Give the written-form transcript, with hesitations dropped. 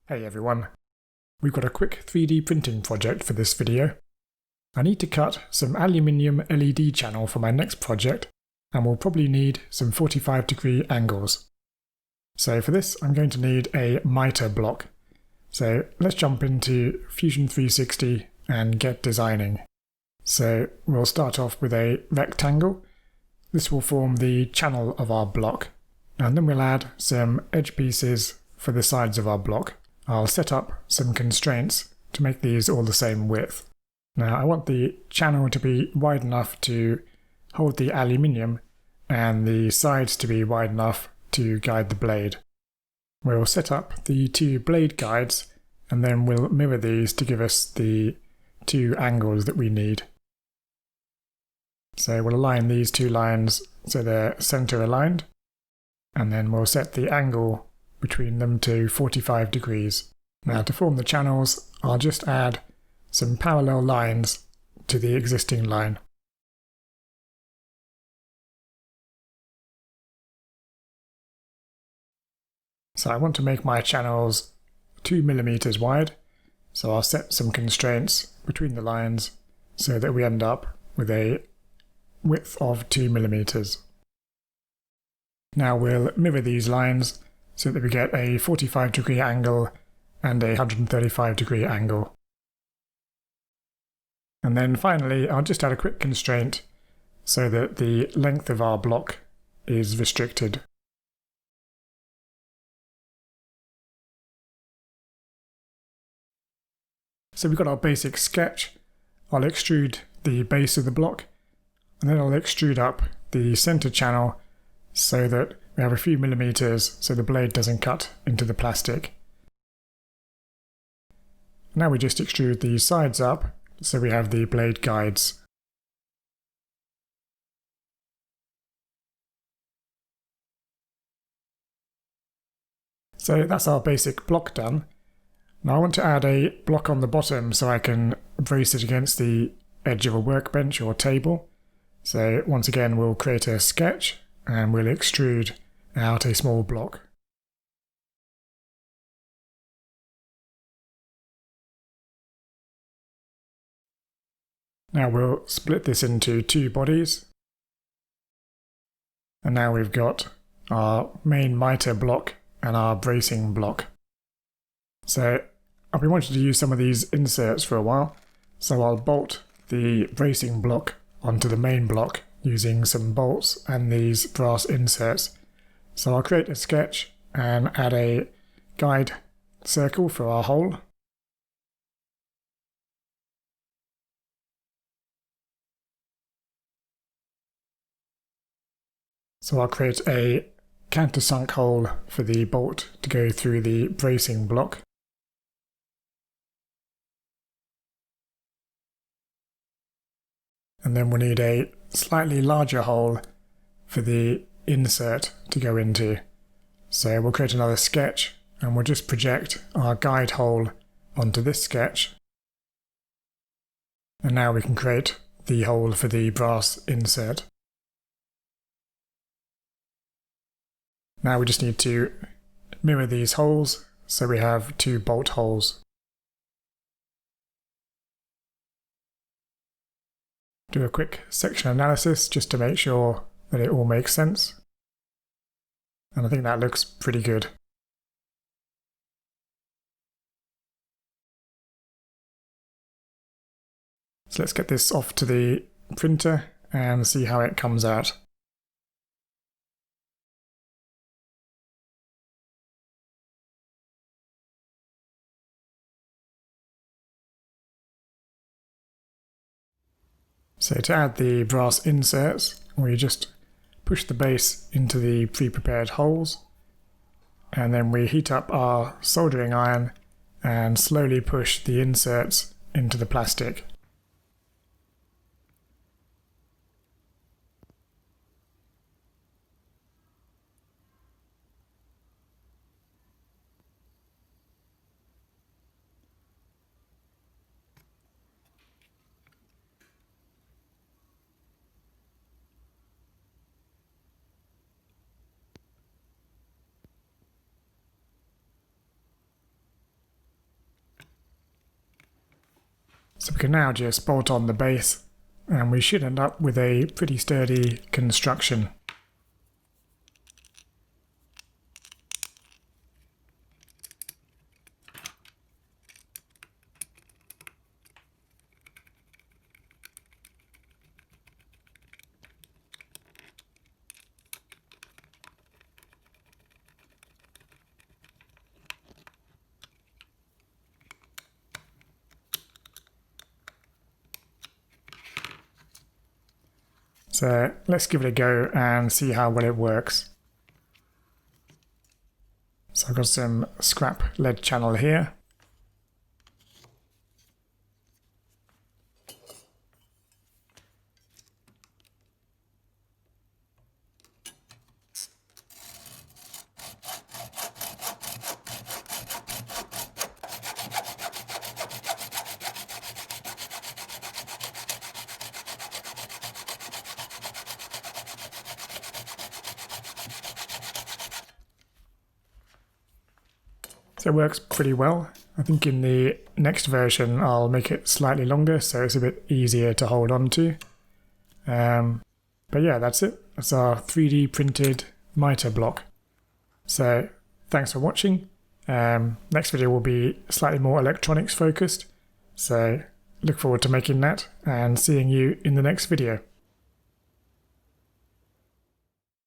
Hey everyone, we've got a quick 3D printing project for this video. I need to cut some aluminium LED channel for my next project, and we'll probably need some 45-degree angles. So for this I'm going to need a Mitre block. So let's jump into Fusion 360 and get designing. So we'll start off with a rectangle. This will form the channel of our block, and then we'll add some edge pieces for the sides of our block. I'll set up some constraints to make these all the same width. Now I want the channel to be wide enough to hold the aluminium and the sides to be wide enough to guide the blade. We'll set up the two blade guides and then we'll mirror these to give us the two angles that we need. So we'll align these two lines so they're center aligned, and then we'll set the angle between them to 45 degrees. Now to form the channels, I'll just add some parallel lines to the existing line. So I want to make my channels 2 mm wide, so I'll set some constraints between the lines so that we end up with a width of 2 mm. Now we'll mirror these lines so that we get a 45-degree angle and a 135-degree angle. And then finally, I'll just add a quick constraint so that the length of our block is restricted. So we've got our basic sketch. I'll extrude the base of the block, and then I'll extrude up the center channel so that we have a few millimeters so the blade doesn't cut into the plastic. Now we just extrude the sides up so we have the blade guides. So that's our basic block done. Now I want to add a block on the bottom so I can brace it against the edge of a workbench or table. So once again we'll create a sketch and we'll extrude out a small block. Now we'll split this into two bodies. And now we've got our main Mitre block and our bracing block. So I've been wanting to use some of these inserts for a while, so I'll bolt the bracing block onto the main block using some bolts and these brass inserts. So I'll create a sketch and add a guide circle for our hole. So I'll create a countersunk hole for the bolt to go through the bracing block. And then we'll need a slightly larger hole for the insert to go into. So we'll create another sketch and we'll just project our guide hole onto this sketch. And now we can create the hole for the brass insert. Now we just need to mirror these holes so we have two bolt holes. Do a quick section analysis just to make sure that it all makes sense. And I think that looks pretty good. So let's get this off to the printer and see how it comes out. So to add the brass inserts, we just push the base into the pre-prepared holes, and then we heat up our soldering iron and slowly push the inserts into the plastic. So we can now just bolt on the base and we should end up with a pretty sturdy construction. So let's give it a go and see how well it works. So I've got some scrap lead channel here. So it works pretty well. I think in the next version I'll make it slightly longer so it's a bit easier to hold on to. But yeah, that's it. That's our 3D printed Mitre block. So thanks for watching. Next video will be slightly more electronics focused. So look forward to making that and seeing you in the next video.